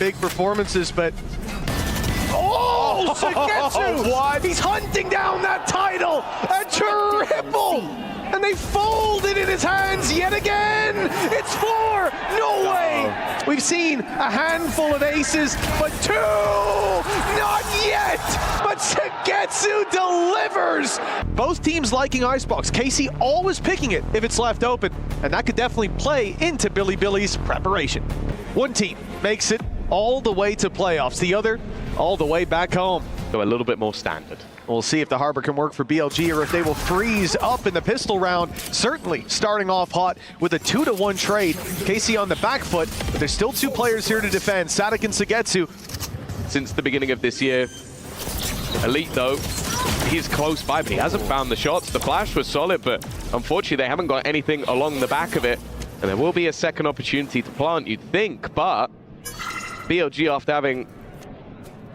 big performances, but oh, SUYGETSU! What? He's hunting down that title! A triple! And they fold it in his hands yet again! It's 4! No way! We've seen a handful of aces, but 2! Not yet! But SUYGETSU delivers! Both teams liking Icebox. KC always picking it if it's left open, and that could definitely play into Billy's preparation. One team makes it all the way to playoffs, the other all the way back home. So a little bit more standard. We'll see if the Harbor can work for BLG or if they will freeze up in the pistol round. Certainly starting off hot with a 2-1 trade. KC on the back foot, but there's still 2 players here to defend, Sadik and SUYGETSU. Since the beginning of this year, Elite though, he's close by, but he hasn't found the shots. The flash was solid, but unfortunately they haven't got anything along the back of it. And there will be a second opportunity to plant, you'd think, but BLG, after having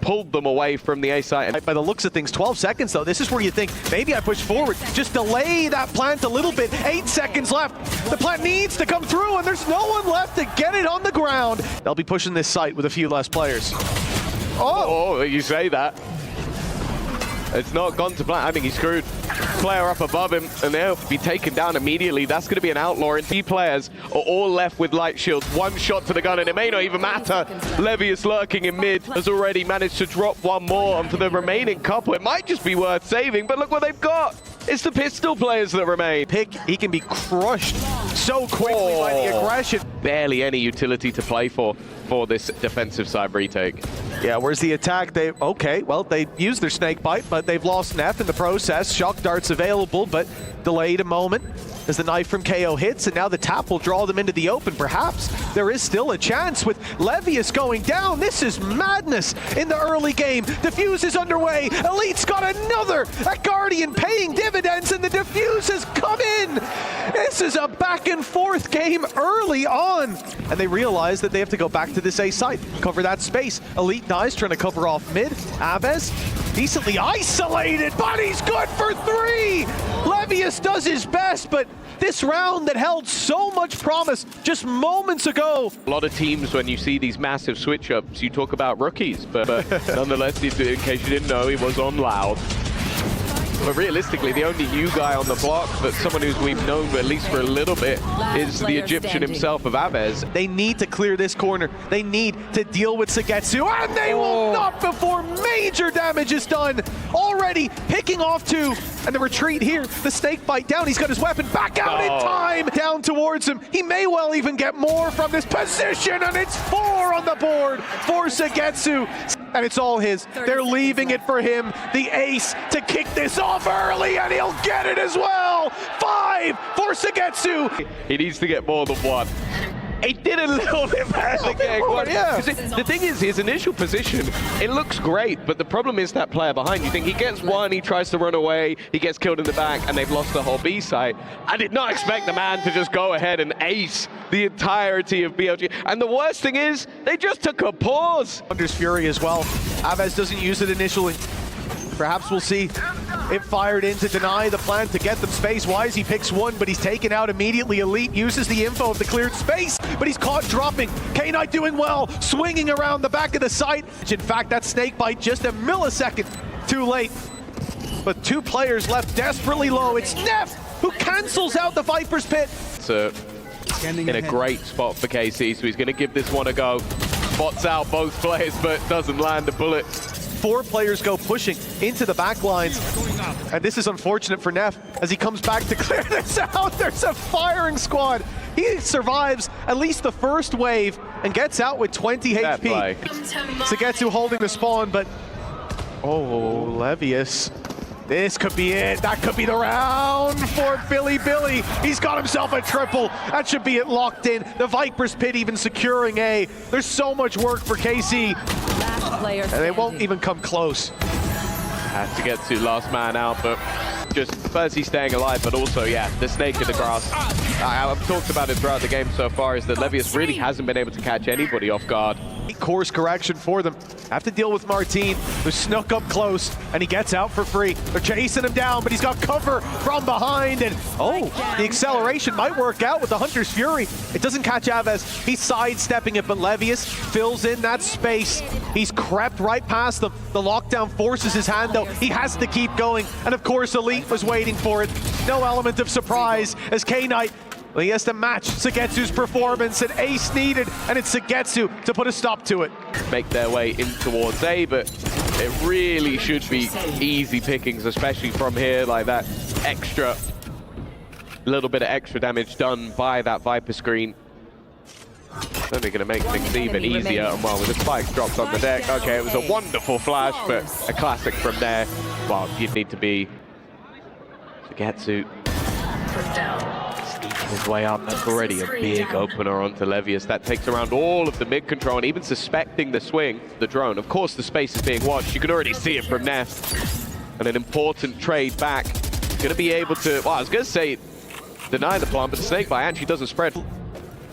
pulled them away from the A site. By the looks of things, 12 seconds though. This is where you think, maybe I push forward. Just delay that plant a little bit. 8 seconds left. The plant needs to come through and there's no one left to get it on the ground. They'll be pushing this site with a few less players. Oh, you say that. It's not gone to plan. I think he's screwed. Player up above him, and they'll be taken down immediately. That's going to be an outlaw, and 3 players are all left with light shields. 1 shot to the gun, and it may not even matter. Levius lurking in mid has already managed to drop 1 more, and for the remaining couple, it might just be worth saving, but look what they've got. It's the pistol players that remain. Pick, he can be crushed so quickly by the aggression. Barely any utility to play for this defensive side retake. Yeah, where's the attack? Okay, well, they used their snake bite, but they've lost Neff in the process. Shock darts available, but delayed a moment as the knife from KO hits, and now the tap will draw them into the open. Perhaps there is still a chance with Levius going down. This is madness in the early game. Defuse is underway. Elite's got another. That Guardian paying dividends, and the defuse has come in. This is a back and forth game early on. And they realize that they have to go back to this A site, cover that space. Elite dies trying to cover off mid. Aves decently isolated, but he's good for 3. Levius does his best, but this round that held so much promise just moments ago. A lot of teams, when you see these massive switch-ups, you talk about rookies, but nonetheless, in case you didn't know, he was on Loud. But realistically, the only new guy on the block, but someone who's we've known at least for a little bit, is the Egyptian himself of Aves. They need to clear this corner. They need to deal with SUYGETSU, and they will not before major damage is done. Already picking off 2, and the retreat here, the snake bite down. He's got his weapon back out in time. Down towards him. He may well even get more from this position, and it's 4 on the board for SUYGETSU. And it's all his. They're leaving it for him, the ace, to kick this off early, and he'll get it as well. 5 for SUYGETSU. He needs to get more than 1. He did a little bit better getting 1. Yeah. The thing is, his initial position, it looks great, but the problem is that player behind. You think he gets 1, he tries to run away, he gets killed in the back, and they've lost the whole B site. I did not expect the man to just go ahead and ace the entirety of BLG. And the worst thing is, they just took a pause. Thunder's Fury as well. Aves doesn't use it initially. Perhaps we'll see it fired in to deny the plan to get them space. Wise, he picks 1, but he's taken out immediately. Elite uses the info of the cleared space, but he's caught dropping. K-Knight doing well, swinging around the back of the site. In fact, that snake bite just a millisecond too late. But 2 players left desperately low. It's Neff who cancels out the Viper's Pit. So, in a great spot for KC, so he's going to give this one a go. Spots out both players, but doesn't land a bullet. 4 players go pushing into the back lines. And this is unfortunate for Neff as he comes back to clear this out. There's a firing squad. He survives at least the first wave and gets out with 20 HP. SUYGETSU holding the spawn, but oh, Levius. This could be it. That could be the round for Billy. He's got himself a triple. That should be it locked in. The Viper's Pit even securing A. There's so much work for KC. And they won't even come close. Has to get to last man out, but just first he's staying alive, but also, yeah, the snake in the grass. I've talked about it throughout the game so far, is that Levius really hasn't been able to catch anybody off guard. Course correction for them. Have to deal with Martin, who snuck up close, and he gets out for free. They're chasing him down, but he's got cover from behind, and the acceleration might work out with the Hunter's Fury. It doesn't catch Aves. He's sidestepping it, but Levius fills in that space. He's crept right past them. The lockdown forces his hand, though. He has to keep going, and of course, Elite was waiting for it. No element of surprise as K-Knight, well, he has to match SUYGETSU's performance, and ace needed, and it's SUYGETSU to put a stop to it. Make their way in towards A, but it really should be easy pickings, especially from here, like that extra, little bit of extra damage done by that Viper screen. Only going to make things even easier, and well, with the spikes dropped on the deck, okay, it was a wonderful flash, but a classic from there. Well, you'd need to be SUYGETSU. His way up, that's already a big opener onto Levius. That takes around all of the mid control, and even suspecting the swing, the drone. Of course, the space is being watched. You can already see it from Neff. And an important trade back. Going to be able to, well, I was going to say deny the plant, but the snake bite actually doesn't spread.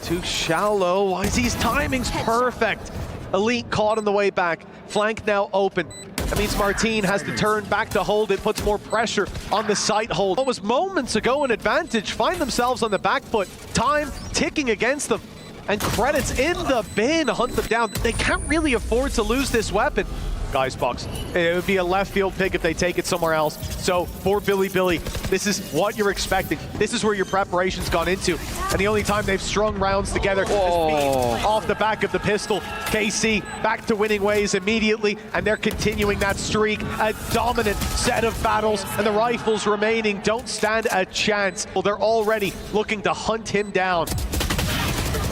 Too shallow. YZ's timing's perfect. Elite caught on the way back. Flank now open. That means Martin has to turn back to hold it, puts more pressure on the site hold. What was moments ago an advantage, find themselves on the back foot. Time ticking against them. And credits in the bin, hunt them down. They can't really afford to lose this weapon. Guys, Box, it would be a left field pick if they take it somewhere else. So for Billy, this is what you're expecting. This is where your preparation's gone into. And the only time they've strung rounds together is being off the back of the pistol. KC back to winning ways immediately, and they're continuing that streak. A dominant set of battles, and the rifles remaining don't stand a chance. Well, they're already looking to hunt him down.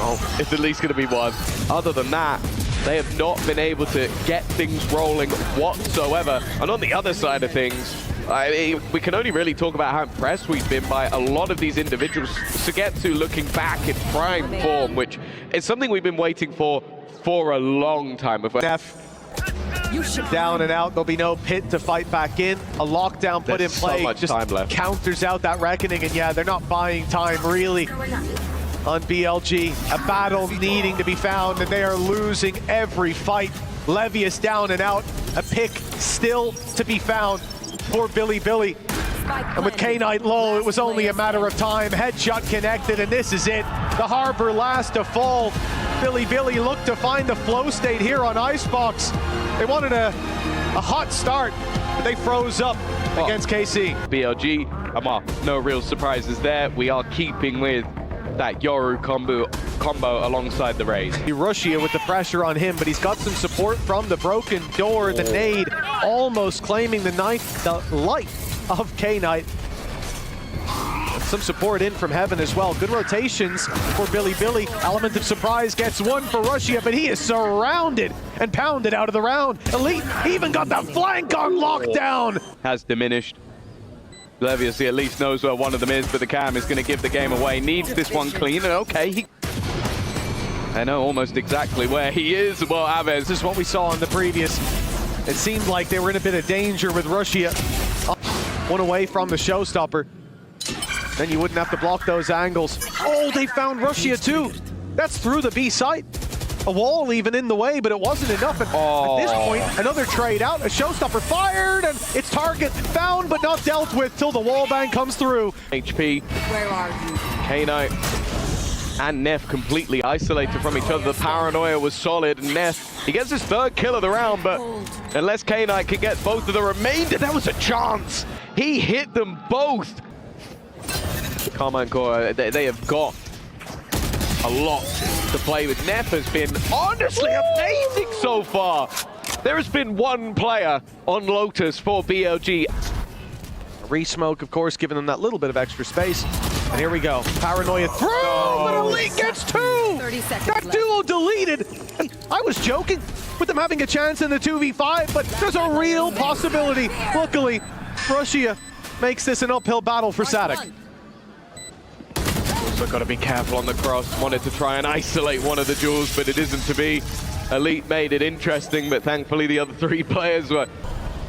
Oh, it's at least going to be one. Other than that, they have not been able to get things rolling whatsoever. And on the other side of things, we can only really talk about how impressed we've been by a lot of these individuals. SUYGETSU looking back in prime form, which is something we've been waiting for a long time. Down and out, there'll be no pit to fight back in. A lockdown put in play, so much just time left. Counters out that reckoning, and yeah, they're not buying time really on BLG. A battle needing to be found, and they are losing every fight. Levius down and out, a pick still to be found for Billy. And with K-Knight low, it was only a matter of time. Headshot connected, and this is it. The Harbor last to fall. Billy looked to find the flow state here on Icebox. They wanted a hot start, but they froze up against KC. BLG, no real surprises there. We are keeping with that Yoru combo alongside the raid. Russia with the pressure on him, but he's got some support from the broken door. The nade almost claiming the life of K-Knight. Some support in from heaven as well. Good rotations for Billy. Element of surprise gets one for Russia, but he is surrounded and pounded out of the round. Elite even got the flank on lockdown. Has diminished. Levius at least knows where one of them is, but the cam is going to give the game away. Needs this one clean, and okay, I know almost exactly where he is. Well, Aves, this is what we saw on the previous. It seemed like they were in a bit of danger with Russia. One away from the showstopper. Then you wouldn't have to block those angles. Oh, they found Russia too. That's through the B site. A wall even in the way, but it wasn't enough. And at this point, another trade out. A showstopper fired, and its target found but not dealt with till the wall bang comes through. HP. Where are you? K-Knight and Neff completely isolated from each other. The paranoia was solid, and Neff, he gets his third kill of the round, but unless K-Knight can get both of the remainder, that was a chance. He hit them both. Karma and Core, they have got a lot to play with. Neff has been honestly amazing so far. There has been one player on Lotus for BLG. Re-smoke, of course, giving them that little bit of extra space. And here we go. Paranoia through, but Elite gets two! 30 seconds that duo deleted. And I was joking with them having a chance in the 2v5, but there's a real possibility. Luckily, Russia makes this an uphill battle for Sadik. Also got to be careful on the cross. Wanted to try and isolate one of the jewels, but it isn't to be. Elite made it interesting, but thankfully the other three players were...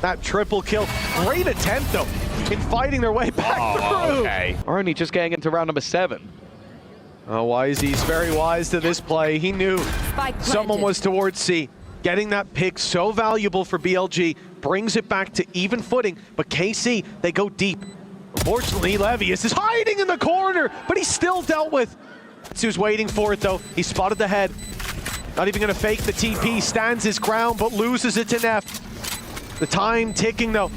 That triple kill. Great attempt, though, in fighting their way back through. Okay. We're only just getting into round number 7. Oh, Wisey's very wise to this play. He knew someone was towards C. Getting that pick so valuable for BLG, brings it back to even footing, but KC, they go deep. Unfortunately, Levius is hiding in the corner, but he's still dealt with. Su's waiting for it though. He spotted the head. Not even gonna fake the TP, stands his ground, but loses it to Neff. The time ticking though.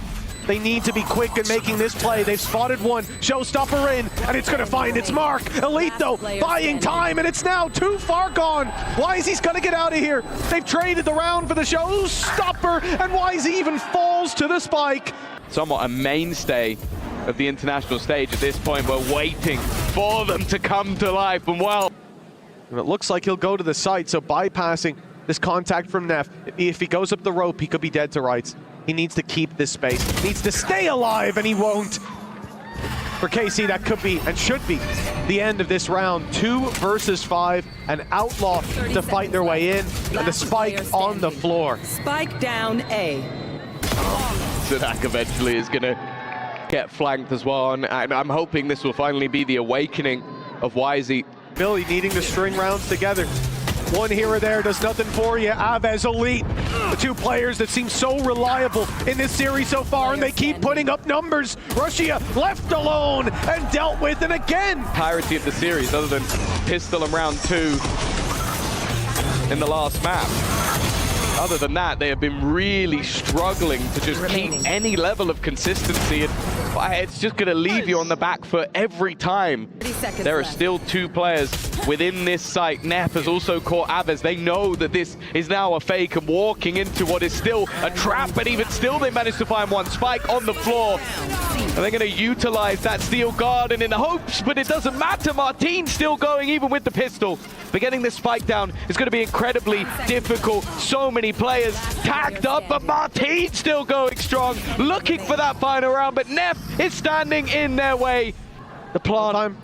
They need to be quick in making this play. They've spotted one, showstopper in, and it's gonna find its mark. Elite though, buying time, and it's now too far gone. Wisey's gonna get out of here. They've traded the round for the showstopper, and Wisey even falls to the spike. Somewhat a mainstay of the international stage at this point. We're waiting for them to come to life, and well. And it looks like he'll go to the site, so bypassing this contact from Neff. If he goes up the rope, he could be dead to rights. He needs to keep this space. He needs to stay alive, and he won't. For KC, that could be, and should be, the end of this round. 2 versus 5, an outlaw to fight their way in, and the spike on the floor. Spike down A. Zanak eventually is gonna get flanked as well, and I'm hoping this will finally be the awakening of Wisey. Billy needing to string rounds together. One here or there does nothing for you. Aves, Elite, the 2 players that seem so reliable in this series so far, and they keep putting up numbers. Russia left alone and dealt with, and again. Entirety of the series, other than Pistol and round 2 in the last map. Other than that, they have been really struggling to just keep any level of consistency, and it's just going to leave you on the back foot every time. There are still 2 players within this site. Neff has also caught Aves. They know that this is now a fake and walking into what is still a trap, but even still they managed to find one. Spike on the floor. And they're going to utilize that Steel Garden in the hopes, but it doesn't matter. Martin's still going even with the pistol. But getting this spike down is going to be incredibly difficult. So many players tagged up, but Martin's still going strong, looking for that final round, but Neff is standing in their way. The plant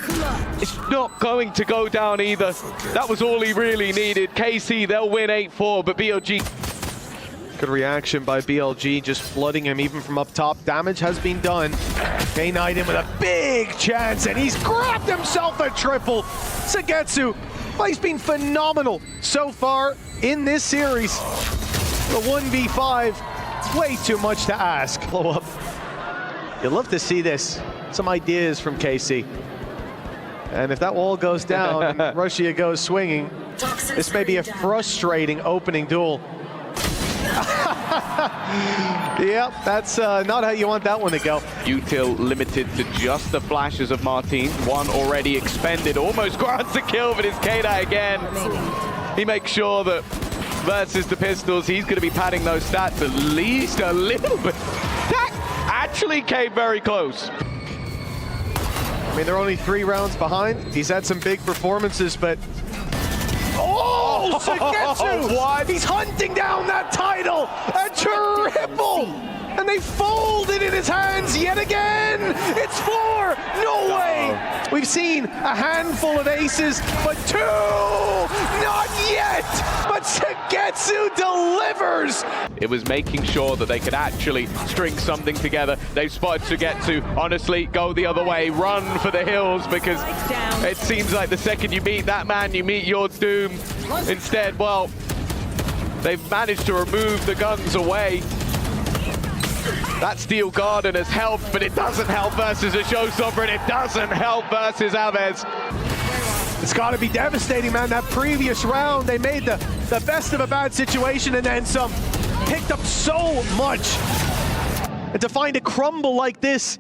is not going to go down either. That was all he really needed. KC, they'll win 8-4, but BLG. Good reaction by BLG, just flooding him even from up top. Damage has been done. K-Knight in with a big chance, and he's grabbed himself a triple. SUYGETSU, well, he's been phenomenal so far in this series. The 1v5, way too much to ask. Blow up. You'd love to see this. Some ideas from KC. And if that wall goes down and Russia goes swinging, this may be a frustrating opening duel. Yep, that's not how you want that one to go. Util limited to just the flashes of Martin. One already expended, almost grants a kill, but it's K-Knight again. He makes sure that versus the pistols, he's going to be padding those stats at least a little bit. That actually came very close. I mean, they're only 3 rounds behind. He's had some big performances, but... Oh, SUYGETSU! What? He's hunting down that title! A triple! And they fold it in his hands yet again! It's 4! No way! We've seen a handful of aces, but 2! Not yet! But SUYGETSU delivers! It was making sure that they could actually string something together. They've spotted SUYGETSU. Honestly, go the other way, run for the hills, because it seems like the second you meet that man, you meet your doom. Instead, well, they've managed to remove the guns away. That Steel Garden has helped, but it doesn't help versus a showstopper, and it doesn't help versus Aves. It's got to be devastating, man. That previous round, they made the best of a bad situation and then some. Picked up so much. And to find a crumble like this,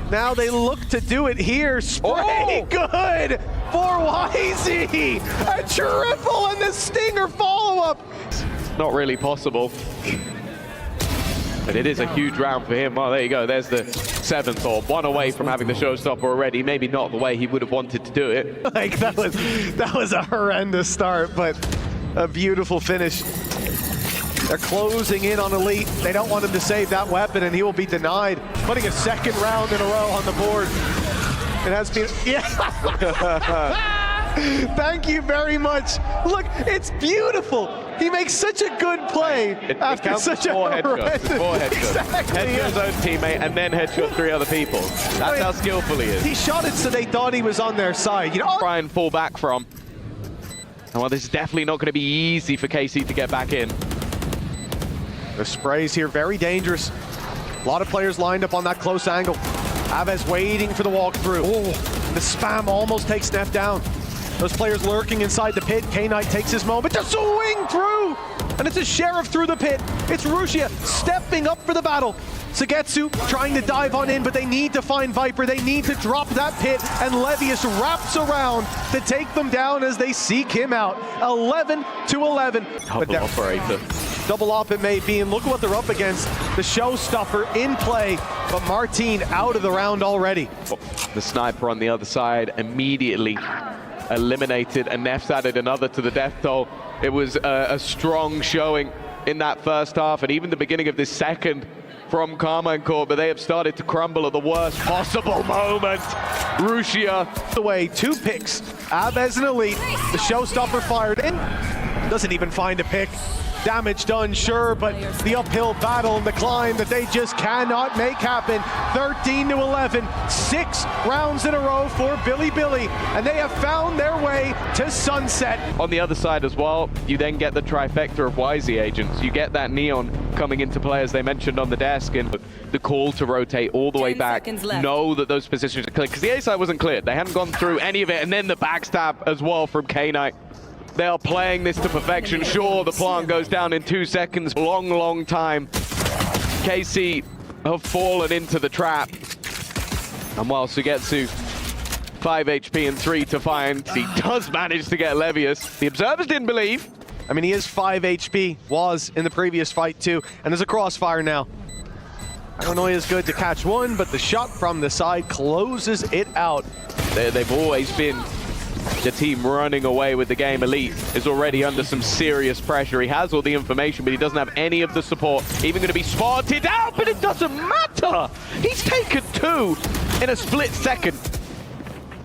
now they look to do it here. Spray, good for Wisey. A triple and the stinger follow-up. Not really possible. But it is a huge round for him. Well, there you go. There's the 7th, or 1 away from having the showstopper already. Maybe not the way he would have wanted to do it. Like that was a horrendous start, but a beautiful finish. They're closing in on Elite. They don't want him to save that weapon, and he will be denied. Putting a 2nd round in a row on the board. It has been, yeah. Thank you very much. Look, it's beautiful. He makes such a good play after such a horrendous... Four headshots. Exactly, headshot his own teammate and then headshot 3 other people. That's how skillful he is. He shot it so they thought he was on their side. You know, try and fall back from. And well, this is definitely not going to be easy for KC to get back in. The sprays here, very dangerous. A lot of players lined up on that close angle. Aves waiting for the walkthrough. Oh, the spam almost takes Neff down. Those players lurking inside the pit. K-Knight takes his moment to swing through! And it's a Sheriff through the pit. It's Rusia stepping up for the battle. SUYGETSU trying to dive on in, but they need to find Viper. They need to drop that pit, and Levius wraps around to take them down as they seek him out. 11-11. Double operator. Double op it may be, and look at what they're up against. The showstopper in play, but Martin out of the round already. The sniper on the other side immediately eliminated, and Neff's added another to the death toll. It was a strong showing in that first half, and even the beginning of this second from Carmine Corp, but they have started to crumble at the worst possible moment. Rusia away, 2 picks. Aves and Elite. The showstopper fired in. Doesn't even find a pick. Damage done, sure, but the uphill battle and the climb that they just cannot make happen. 13-11, 6 rounds in a row for Billy, and they have found their way to sunset. On the other side as well, you then get the trifecta of YZ agents. You get that Neon coming into play, as they mentioned on the desk, and the call to rotate all the way back. Know that those positions are clear, because the A side wasn't cleared. They hadn't gone through any of it, and then the backstab as well from K-Knight. They are playing this to perfection. Sure, the plant goes down in 2 seconds. Long time. KC have fallen into the trap. And while SUYGETSU 5 HP and 3 to find, he does manage to get Levius. The observers didn't believe. I mean, he is 5 HP, was in the previous fight too, and there's a crossfire now. Illinois is good to catch one, but the shot from the side closes it out. They've always been the team running away with the game. Elite is already under some serious pressure. He has all the information, but he doesn't have any of the support. Even going to be spotted out, but it doesn't matter. He's taken 2 in a split second.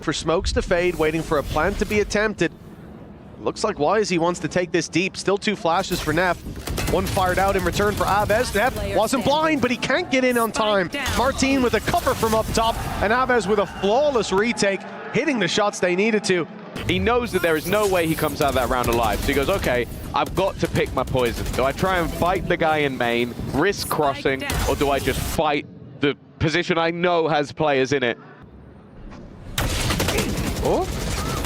For smokes to fade, waiting for a plant to be attempted. Looks like YZ wants to take this deep. Still 2 flashes for Neff. 1 fired out in return for Aves. Neff wasn't blind, but he can't get in on time. Martin with a cover from up top, and Aves with a flawless retake, hitting the shots they needed to. He knows that there is no way he comes out of that round alive. So he goes, okay, I've got to pick my poison. Do I try and fight the guy in main, risk crossing, or do I just fight the position I know has players in it? Oh,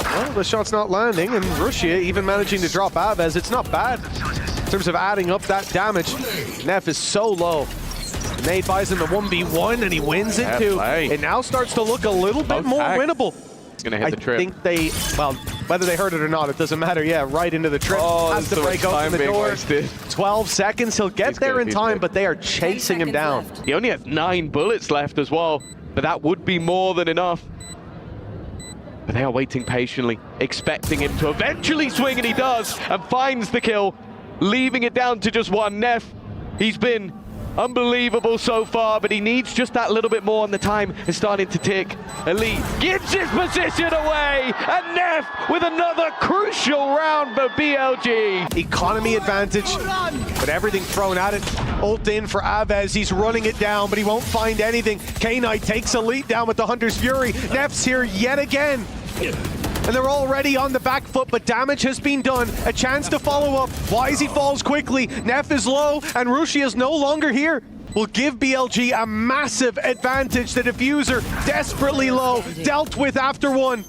well, the shot's not landing, and Rusia even managing to drop Aves. It's not bad in terms of adding up that damage. Neff is so low. Nate buys him the 1v1, and he wins it too. It now starts to look a little bit more winnable. He's gonna hit the trip. I think they, well, whether they heard it or not, it doesn't matter. Yeah, right into the trip. Oh, has to break open the door. Wasted. 12 seconds. He'll get there in time, but they are chasing him down. He only has 9 bullets left as well, but that would be more than enough. But they are waiting patiently, expecting him to eventually swing, and he does, and finds the kill, leaving it down to just 1. Neff, he's been unbelievable so far, but he needs just that little bit more, and the time is starting to tick. Elite gives his position away, and Neff with another crucial round for BLG. Economy advantage, but everything thrown at it. Ult in for Aves, he's running it down, but he won't find anything. K-Knight takes Elite down with the Hunter's Fury. Neff's here yet again. And they're already on the back foot, but damage has been done. A chance to follow up. YZ falls quickly. Neff is low, and Rushi is no longer here. Will give BLG a massive advantage. The diffuser desperately low, dealt with after 1.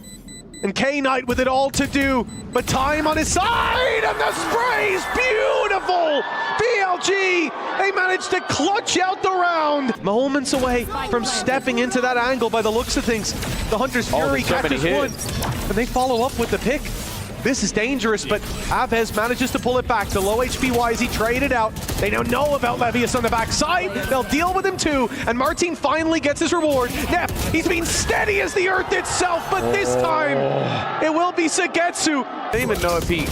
And K-Knight with it all to do, but time on his side, and the spray's beautiful! BLG, they managed to clutch out the round. Moments away from stepping into that angle by the looks of things. The Hunter's Fury catches 1, and they follow up with the pick. This is dangerous, but Aves manages to pull it back. The low HP YZ traded out. They now know about Levius on the backside. They'll deal with him too, and Martin finally gets his reward. Neff, he's been steady as the earth itself, but this time, it will be SUYGETSU. I don't even know if he...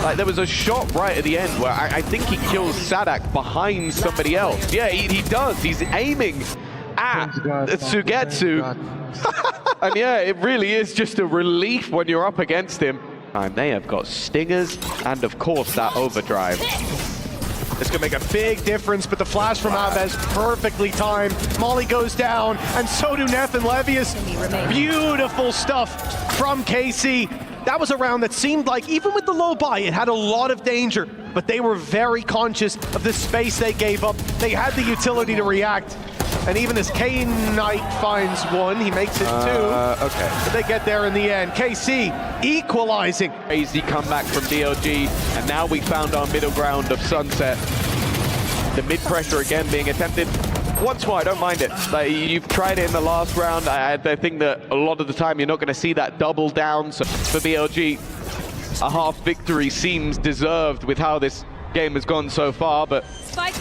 Like, there was a shot right at the end where I think he kills Sadak behind somebody else. Yeah, he does. He's aiming at SUYGETSU. And yeah, it really is just a relief when you're up against him. And they have got stingers and, of course, that overdrive. This could make a big difference, but the flash from Aves perfectly timed. Molly goes down, and so do Neff and Levius. Beautiful stuff from KC. That was a round that seemed like, even with the low buy, it had a lot of danger, but they were very conscious of the space they gave up. They had the utility to react. And even as K-Knight finds one, he makes it two. Okay. But they get there in the end. KC equalizing. Crazy comeback from BLG, and now we found our middle ground of Sunset. The mid-pressure again being attempted. Once more, I don't mind it. Like, you've tried it in the last round. I think that a lot of the time you're not going to see that double down. So for BLG, a half victory seems deserved with how this game has gone so far, but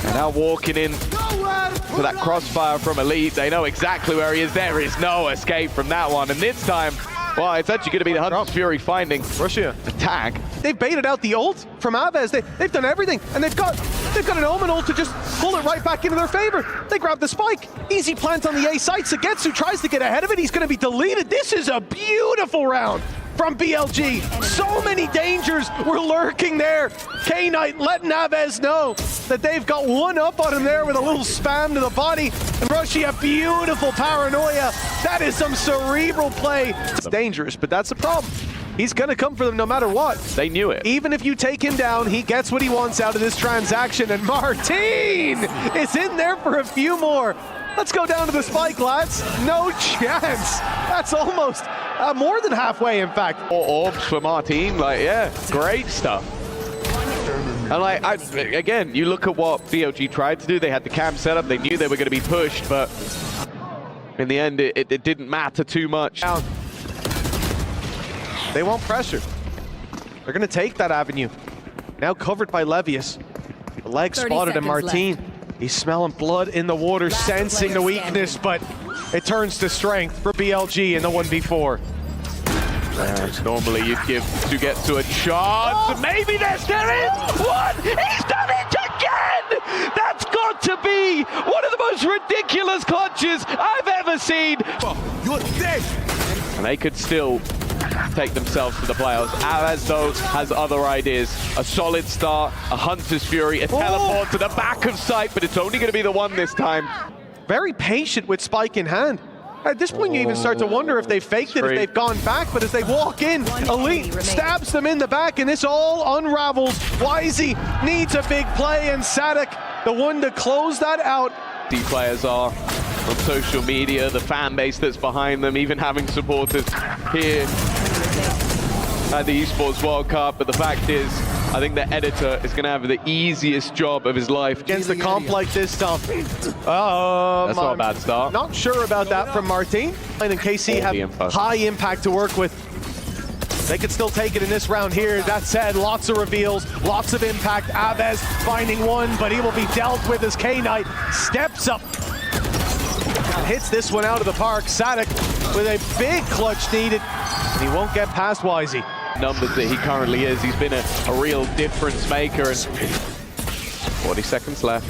now walking in to that crossfire from Elite, they know exactly where he is. There is no escape from that one, and this time, well, it's actually going to be the Hunter's Fury finding Russia a tag. They've baited out the ult from Aves. They've done everything, and they've got an Omen ult to just pull it right back into their favor. They grab the spike. Easy plant on the A site. SUYGETSU tries to get ahead of it. He's going to be deleted. This is a beautiful round from BLG. So many dangers were lurking there. K-Knight letting Aves know that they've got one up on him there with a little spam to the body. And Russia, beautiful paranoia. That is some cerebral play. It's dangerous, but that's the problem. He's going to come for them no matter what. They knew it. Even if you take him down, he gets what he wants out of this transaction. And Martine is in there for a few more. Let's go down to the spike, lads. No chance. That's almost more than halfway, in fact. 4 orbs for Martine. Like, yeah, great stuff. And like, again, you look at what BLG tried to do. They had the cam set up. They knew they were going to be pushed, but in the end, it didn't matter too much. They won't pressure. They're going to take that avenue. Now covered by Levius. The leg spotted and Martine. Left. He's smelling blood in the water, sensing the weakness, but it turns to strength for BLG in the 1v4. Normally you'd give SUYGETSU a chance. Maybe there is one. He's done it again. That's got to be one of the most ridiculous clutches I've ever seen. You're dead. And they could still take themselves to the playoffs. Aves, though, has other ideas. A solid start, a Hunter's Fury, a teleport to the back of sight, but it's only going to be the one this time. Very patient with spike in hand. At this point, you even start to wonder if they faked it, if they've gone back, but as they walk in, Elite stabs them in the back, and this all unravels. YZ needs a big play, and Sadek, the one to close that out. The players are on social media, the fan base that's behind them, even having supporters here at the Esports World Cup. But the fact is, I think the editor is going to have the easiest job of his life. Against the comp like this stuff. That's not a bad start. Not sure about that from Martine. And KC have high impact to work with. They could still take it in this round here. That said, lots of reveals, lots of impact. Aves finding one, but he will be dealt with as K-Knight steps up. Hits this one out of the park. Sadek with a big clutch needed, and he won't get past YZ. Numbers that he currently is. He's been a real difference maker, and 40 seconds left.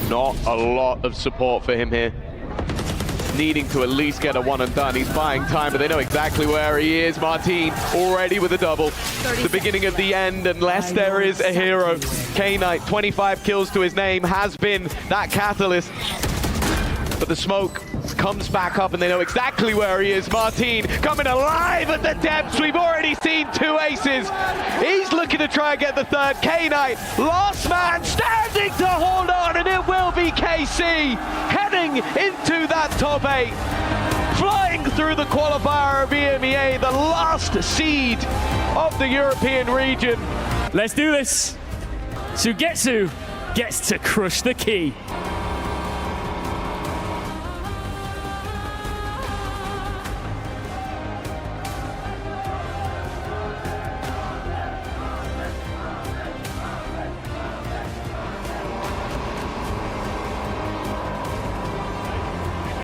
Not a lot of support for him here. Needing to at least get a one and done. He's buying time, but they know exactly where he is. Martine already with a double. The beginning of the end, unless there is a hero. K-Knight, 25 kills to his name, has been that catalyst. But the smoke comes back up and they know exactly where he is. Martine coming alive at the depths. We've already seen 2 aces. He's looking to try and get the third. K-Knight, last man standing to hold on, and it will be KC heading into that top 8. Flying through the qualifier of EMEA, the last seed of the European region. Let's do this. SUYGETSU gets to crush the key.